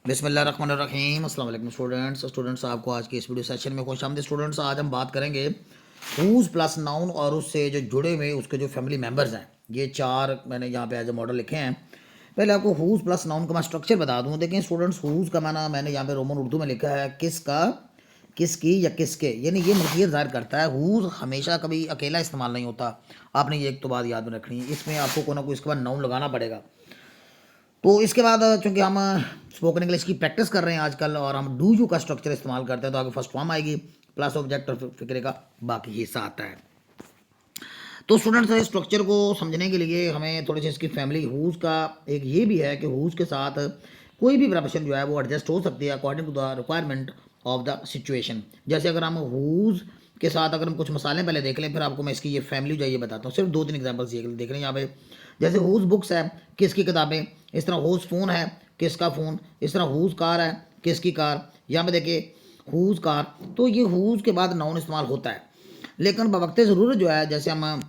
बिस्मिल्लाहिर्रहमानिर्रहीम अस्सलाम वालेकुम स्टूडेंट्स आपको आज की इस वीडियो सेशन में खुशामदीद। स्टूडेंट्स आज हम बात करेंगे हुज प्लस नाउन और उससे जो जुड़े हुए उसके जो फैमिली मेंबर्स हैं। ये चार मैंने यहाँ पे एज ए मॉडल लिखे हैं। पहले आपको हुज प्लस नाउन का मैं स्ट्रक्चर बता दूँ। देखें स्टूडेंट्स, हुज का मैंने यहाँ पे रोमन उर्दू में लिखा है किसका, किसकी या किसके, यानी ये मलकियत ज़ाहिर करता है। हुज हमेशा कभी अकेला इस्तेमाल नहीं होता। आपने ये एक तो बात याद में रखनी है, इसमें आपको कोई ना कोई इसके बाद नाउन लगाना पड़ेगा। तो इसके बाद चूंकि हम स्पोकन इंग्लिश की प्रैक्टिस कर रहे हैं आजकल और हम डू यू का स्ट्रक्चर इस्तेमाल करते हैं, तो आगे फर्स्ट फॉर्म आएगी प्लस ऑब्जेक्ट और फिक्रे का बाकी हिस्सा आता है। तो स्टूडेंट्स इस स्ट्रक्चर को समझने के लिए हमें थोड़ी सी इसकी फैमिली हुज का एक ये भी है कि हुज के साथ कोई भी प्रपोजिशन जो है वो एडजस्ट हो सकती है according to the requirement of the situation. जैसे अगर हम हुज के साथ अगर हम कुछ मसाले पहले देख लें, फिर आपको मैं इसकी ये फैमिली जो है ये बताता हूँ। सिर्फ 2-3 एग्जाम्पल्स ये देख रहे हैं यहाँ पे। जैसे हुज बुक्स है, किसकी किताबें। इस तरह हुज फ़ोन है, किसका फ़ोन। इस तरह हुज कार है, किसकी कार। यहाँ पे देखिए हुज कार। तो ये हुज के बाद नाउन इस्तेमाल होता है, लेकिन बवक्ते ज़रूरत जो है जैसे हम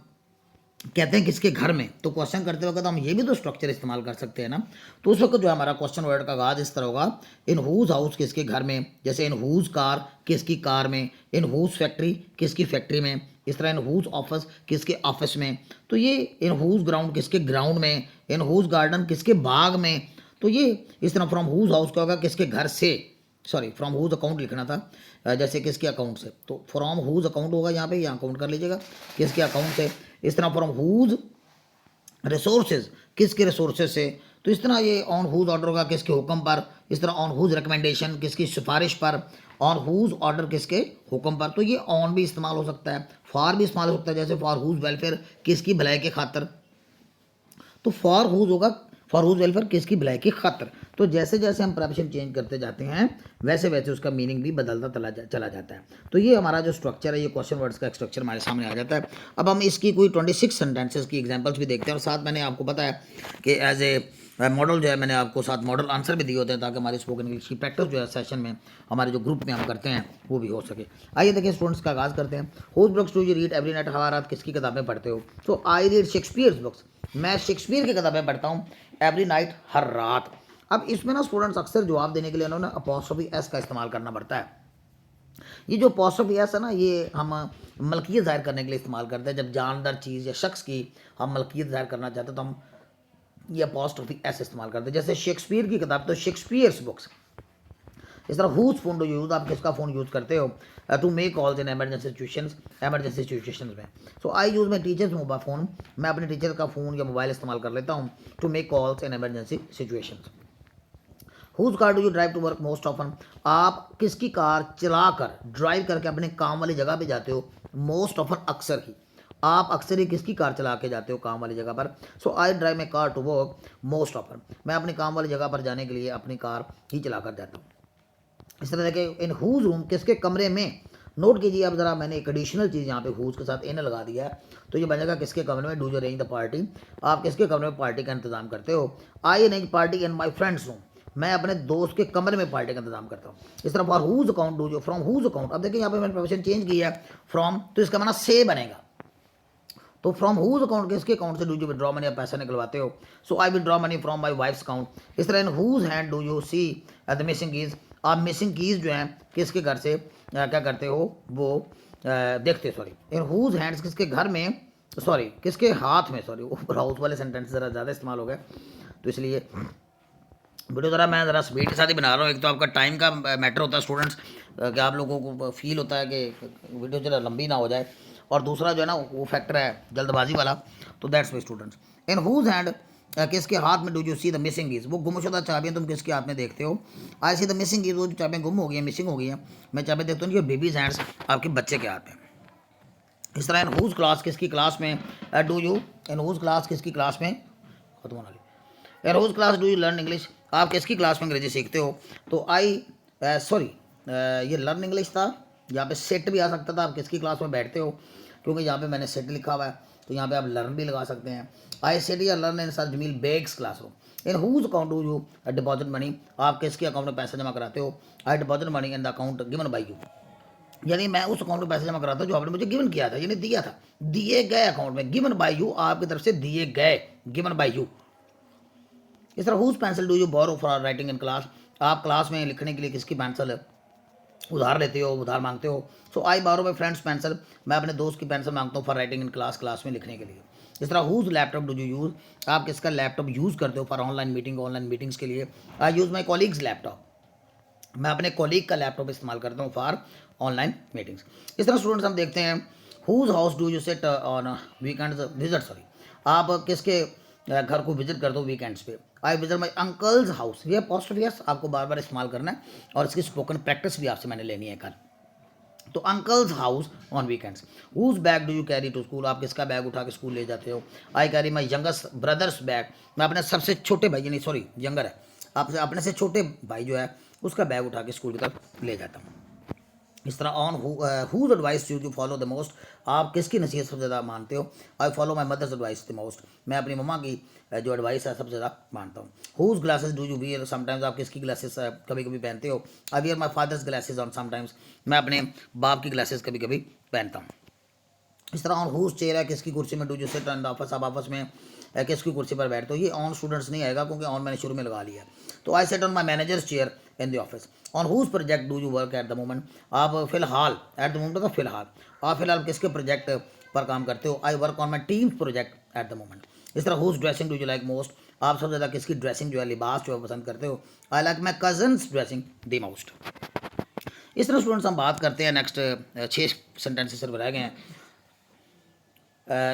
कहते हैं किसके घर में, तो क्वेश्चन करते वक्त हम ये भी तो स्ट्रक्चर इस्तेमाल कर सकते हैं ना। तो उस वक्त जो है हमारा क्वेश्चन वर्ड का आगाज इस तरह होगा, इन हुज हाउस किसके घर में। जैसे इन हुज कार किसकी कार में। इन हुज फैक्ट्री किसकी फैक्ट्री में। इस तरह इन हुज ऑफिस किसके ऑफिस में। तो ये इन हुज ग्राउंड किसके ग्राउंड में। इन हुज गार्डन किसके बाग में। तो ये इस तरह फ्रॉम हुज हाउस क्या होगा, किसके घर से। सॉरी, फ्रॉम हुज अकाउंट लिखना था, जैसे किसके अकाउंट से। तो फ्रॉम हुज अकाउंट होगा यहाँ पे, यहाँ अकाउंट कर लीजिएगा किसके अकाउंट से। इस तरह फ्रॉम हुज रिसोर्सेज किसके रिसोर्सेज से। तो इस तरह ये ऑन हुज ऑर्डर होगा किसके हुक्म पर। इस तरह ऑन हुज रिकमेंडेशन किसकी सिफारिश पर। ऑन हुज ऑर्डर किसके हुक्म पर। तो ये ऑन भी इस्तेमाल हो सकता है, फॉर भी इस्तेमाल हो सकता है, जैसे फॉर हुज वेलफेयर किसकी भलाई के खातिर। तो फॉर हुज होगा फॉर हुज वेलफेयर किसकी भलाई की खातिर। तो जैसे जैसे हम प्रपोजिशन चेंज करते जाते हैं वैसे वैसे उसका मीनिंग भी बदलता चला जाता है। तो ये हमारा जो स्ट्रक्चर है, ये क्वेश्चन वर्ड्स का एक स्ट्रक्चर हमारे सामने आ जाता है। अब हम इसकी कोई 26 सेंटेंसेस की एग्जांपल्स भी देखते हैं, और साथ मैंने आपको पता है कि एज ए मॉडल जो है मैंने आपको साथ मॉडल आंसर भी दिए होते हैं, ताकि हमारी स्पोकन इंग्लिश की प्रैक्टिस जो है सेशन में हमारे जो ग्रुप में हम करते हैं वो भी हो सके। आइए देखिए स्टूडेंट्स का आगाज़ करते हैं। Whose books do you read every night, हर रात किसकी किताबें पढ़ते हो। So I read Shakespeare's books, मैं शेक्सपियर की किताबें पढ़ता हूँ एवरी नाइट, हर रात। अब इसमें ना स्टूडेंट्स अक्सर जवाब देने के लिए उन्होंने अपॉस्ट्रोफी एस का इस्तेमाल करना पड़ता है। ये जो अपॉस्ट्रोफी एस है ना, ये हम मलकियत ज़ाहिर करने के लिए इस्तेमाल करते हैं। जब जानदार चीज़ या शख्स की हम मलकियत ज़ाहिर करना चाहते हैं तो हम ये अपॉस्ट्रोफी एस इस्तेमाल करते हैं। जैसे शेक्सपियर की किताब तो शेक्सपियर्स बुक्स। इस तरह हुज फोन डू यूज़, आप किसका फ़ोन यूज़ करते हो to make calls in emergency situations में। So I use my teacher's mobile phone, मैं अपने टीचर का फ़ोन या मोबाइल इस्तेमाल कर लेता हूँ to make calls in emergency situations. Whose car do you drive to work most often, आप किसकी कार चला कर ड्राइव करके अपने काम वाली जगह पे जाते हो। मोस्ट ऑफन अक्सर ही, आप अक्सर ही किसकी कार चला के जाते हो काम वाली जगह पर। So I drive my car to work most often, मैं अपनी काम वाली जगह पर जाने के लिए अपनी कार ही चला कर जाता हूँ। इस तरह के इन हुज रूम किसके कमरे में। नोट कीजिए अब जरा, मैंने एक एडिशनल चीज़ यहाँ पे हुज के साथ इन लगा दिया है, तो ये बनेगा किसके कमरे में। Do you arrange the party, आप किसके कमरे में पार्टी का इंतजाम करते हो। आई arrange party in my friends room, मैं अपने दोस्त के कमरे में पार्टी का इंतजाम करता हूँ। इस तरह for whose account do you, from whose account. अब देखिए यहाँ पे मैंने प्रोफेशन चेंज किया है फ्रॉम, तो इसका माना से बनेगा। तो फ्रॉम हुज अकाउंट किसके अकाउंट से डू यू विड्रॉ मनी, आप पैसा निकलवाते हो। So I withdraw money from my wife's account. इस तरह in whose hand do you see the missing keys, आप मिसिंग कीज जो हैं किसके घर से क्या करते हो वो देखते। सॉरी, इन हुज हैंड्स किसके घर में, सॉरी किसके हाथ में। सॉरी, ऊपर हाउस वाले सेंटेंस ज़रा ज़्यादा इस्तेमाल हो गए, तो इसलिए वीडियो मैं ज़रा स्पीड के साथ ही बना रहा हूँ। एक तो आपका टाइम का मैटर होता है स्टूडेंट्स, कि आप लोगों को फील होता है कि वीडियो ज़रा लंबी ना हो जाए, और दूसरा जो है ना वो फैक्टर है जल्दबाजी वाला। तो that's why students, in whose hand किसके हाथ में do you see the missing keys, वो गुमशुदा चाबियाँ तुम किसके हाथ में देखते हो। I see the missing keys, वो जो चाबियाँ गुम हो गई हैं, मिसिंग हो गई हैं, मैं चाबियाँ देखता हूँ बेबीज हैंड्स, आपके बच्चे के हाथ में। इस तरह इन हुज क्लास किसकी क्लास में do you, in whose class किसकी क्लास में खत्म होना in whose class do you learn English, आप किसकी क्लास में अंग्रेजी सीखते हो। तो आई सॉरी, ये लर्न इंग्लिश था, यहाँ पे सेट भी आ सकता था, आप किसकी क्लास में बैठते हो, क्योंकि यहाँ पे मैंने सेट लिखा हुआ है, तो यहाँ पे आप लर्न भी लगा सकते हैं। आई सेट या learn in sir Jameel Baig's classroom. In whose account do you deposit money, आप किसके अकाउंट में पैसा जमा कराते हो। I deposit money in the account given by you, यानी मैं उस अकाउंट में पैसा जमा कराता हूँ जो आपने मुझे गिवन किया था, यानी दिया था, दिए गए अकाउंट में। गिवन बाई यू, आपकी तरफ से दिए गए, गिवन बाई यू। इस तरह whose pencil do you borrow for writing in class, आप क्लास में लिखने के लिए किसकी पेंसिल उधार लेते हो, उधार मांगते हो। सो आई बारो माई फ्रेंड्स पेंसिल, मैं अपने दोस्त की पेंसिल मांगता हूँ for writing in class, class में लिखने के लिए। इस तरह whose laptop do you use, आप किसका लैपटॉप यूज़ करते हो for online meeting, online meetings के लिए। I use my colleague's laptop, मैं अपने कॉलीग का लैपटॉप इस्तेमाल करता हूँ फॉर ऑनलाइन मीटिंग्स। इस तरह स्टूडेंट्स हम देखते हैं whose house do you sit on weekends visit, sorry, आप किसके घर को विजिट करते हो वीकेंड्स पे। I visit my uncle's house, ये पॉजिटिव यस आपको बार बार इस्तेमाल करना है और इसकी स्पोकन प्रैक्टिस भी आपसे मैंने लेनी है कल। तो uncle's house on weekends. Whose bag do you carry to school, आप किसका बैग उठा के स्कूल ले जाते हो। I carry my youngest brother's bag, मैं अपने सबसे छोटे भाई, नहीं सॉरी यंगर है, आपसे अपने से छोटे भाई जो है उसका बैग उठा के स्कूल की तरफ ले जाता हूँ। इस तरह on whose advice you follow the most, आप किसकी नसीहत सबसे ज़्यादा मानते हो। I follow my mother's advice the most, मैं अपनी मम्मा की जो एडवाइस है सबसे ज़्यादा मानता हूँ। Whose glasses do you wear, sometimes आप किसकी ग्लासेस कभी कभी पहनते हो। I wear my father's glasses on sometimes, मैं अपने बाप की ग्लासेस कभी कभी पहनता हूँ। इस तरह ऑन हुज चेयर है, किसकी कुर्सी में do you sit in the office, आप आपस में किसकी कुर्सी पर बैठते हो। ये ऑन स्टूडेंट्स नहीं आएगा क्योंकि ऑन मैंने शुरू में लगा लिया है। तो I sat on my manager's chair in the office. On whose project do you work at the moment, आप फिलहाल, एट द मोमेंट तो फिलहाल, आप फिलहाल किसके प्रोजेक्ट पर काम करते हो। I work on my team project at the moment. इस तरह whose dressing do you like most, आप सबसे ज़्यादा किसकी ड्रेसिंग जो है, लिबास जो है पसंद करते हो। I like my cousins dressing the most. इस तरह स्टूडेंट्स हम बात करते हैं नेक्स्ट 6 सेंटेंसेस सिर्फ रह गए हैं।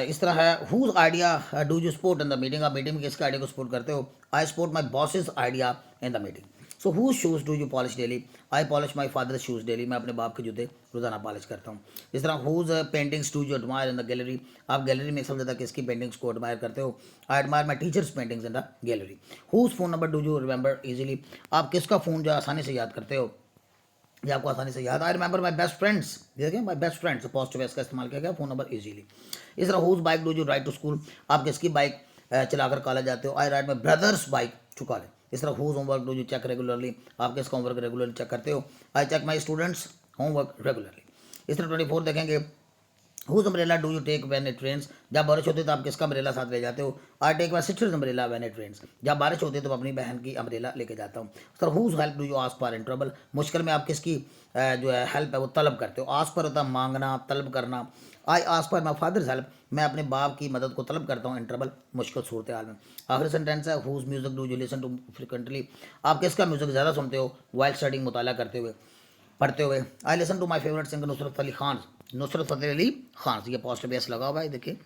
इस तरह है whose idea do you support in the meeting, आप मीटिंग में किसके आइडिया को सपोर्ट करते हो। I support my boss's idea in the meeting. So whose shoes do you polish daily, I polish my father shoes daily, मैं अपने बाप के जूते रोजाना पॉलिश करता हूँ। इस तरह whose paintings do you admire in the gallery, आप गैलरी में सबसे ज़्यादा किसकी पेंटिंग्स को एडमायर करते हो। I admire my teacher's paintings in the gallery. Whose phone number do you remember easily, आप किसका फ़ोन जो आसानी से याद करते हो, ये आपको आसानी से याद। I remember my best friends, देखिए my best friends possessive s का इस्तेमाल किया गया, फोन नंबर इजीली। इस तरह whose bike do you ride to school, आप किसकी बाइक चलाकर कॉलेज जाते हो। I ride my brother's bike to college. इस तरह whose homework do you check regularly, आप किसका होमवर्क रेगुलरली चेक करते हो। I check my students' homework regularly. इस तरह 24 देखेंगे whose umbrella do you take when it rains, जब बारिश होती है तो आप किसका अम्ब्रेला साथ ले जाते हो। I take my sister's umbrella when it rains, जब बारिश होती है तो अपनी बहन की अम्ब्रेला लेके जाता हूँ। Sir whose help do you ask for in trouble, मुश्किल में आप किसकी जो है हेल्प है वो तलब करते हो। आस्क पर होता है मांगना, तलब करना। I ask for my father's help, मैं अपने बाप की मदद को तलब करता हूँ इन ट्रबल, मुश्किल सूरत हाल में। आखिरी सेंटेंस है whose music do you listen to frequently, आप किसका म्यूजिक ज़्यादा सुनते हो वाइल स्टडिंग, मुताला करते हुए, पढ़ते हुए। I listen to my favourite singer Nusrat Ali Khan, Nusrat Fateh Ali Khan, ये पॉजिटिव बेस लगा हुआ है देखिए।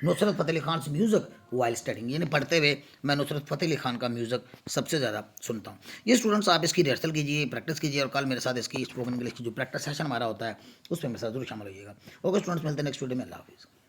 नुसरत फ़तेह अली खान से म्यूज़िक वाइल स्टडिंग, यानी पढ़ते हुए मैं नुसरत फ़तेह अली खान का म्यूज़िक सबसे ज़्यादा सुनता हूँ। ये स्टूडेंट्स आप इसकी रिहर्सल कीजिए, प्रैक्टिस कीजिए और कल मेरे साथ इसकी स्पोकन इंग्लिश की जो प्रैक्टिस सेशन हमारा होता है उसमें मेरे साथ जरूर शामिल होइएगा। ओके स्टूडेंट्स, मिलते हैं नेक्स्ट वीडियो में। अल्लाह हाफिज़।